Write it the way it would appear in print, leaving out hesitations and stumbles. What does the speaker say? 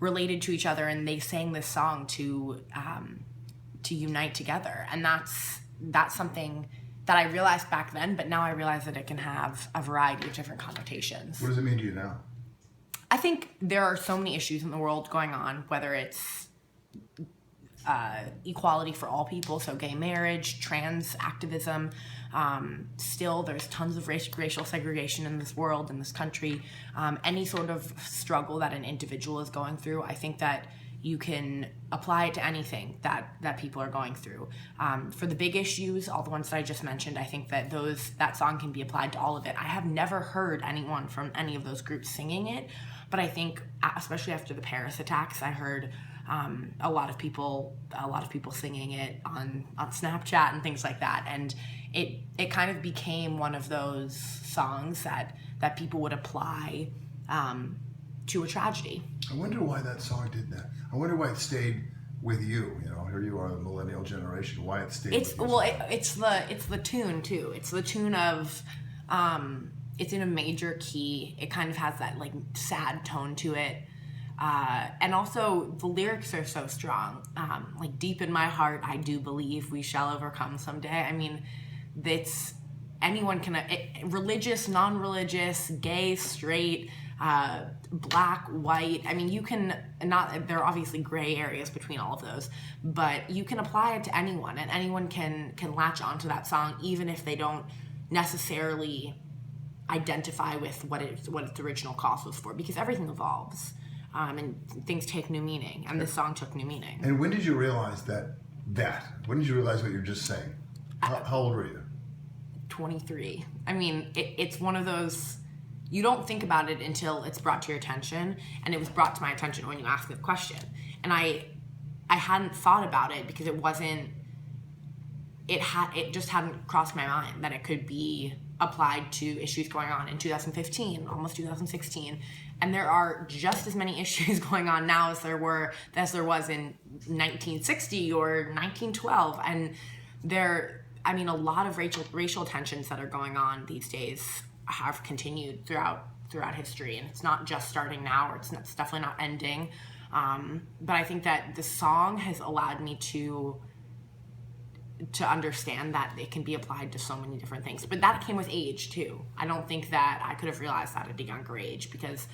related to each other, and they sang this song to unite together. And that's something that I realized back then, but now I realize that it can have a variety of different connotations. What does it mean to you now? I think there are so many issues in the world going on, whether it's equality for all people, so gay marriage, trans activism. Still, there's tons of racial segregation in this world, in this country. Any sort of struggle that an individual is going through, I think that you can apply it to anything that people are going through. For the big issues, all the ones that I just mentioned, I think that that song can be applied to all of it. I have never heard anyone from any of those groups singing it, but I think, especially after the Paris attacks, I heard a lot of people singing it on Snapchat and things like that, and it kind of became one of those songs that people would apply to a tragedy. I wonder why that song did that. I wonder why it stayed with you. You know, here you are, the millennial generation. Why it stayed with you? Well, it's the tune too. It's the tune of it's in a major key. It kind of has that like sad tone to it. And also the lyrics are so strong. Like, deep in my heart, I do believe we shall overcome someday. I mean, it's anyone can, religious, non-religious, gay, straight, black, white. I mean, you can there are obviously gray areas between all of those, but you can apply it to anyone, and anyone can latch onto that song, even if they don't necessarily identify with what its original cause was for, because everything evolves. And things take new meaning, and this song took new meaning. And when did you realize when did you realize what you were just saying? How old were you? 23. I mean, it's one of those, you don't think about it until it's brought to your attention, and it was brought to my attention when you asked me the question. And I hadn't thought about it because it just hadn't crossed my mind that it could be applied to issues going on in 2015, almost 2016. And there are just as many issues going on now as there was in 1960 or 1912. And a lot of racial tensions that are going on these days have continued throughout history, and it's not just starting now, or it's definitely not ending. But I think that the song has allowed me to understand that it can be applied to so many different things. But that came with age too. I don't think that I could have realized that at a younger age, because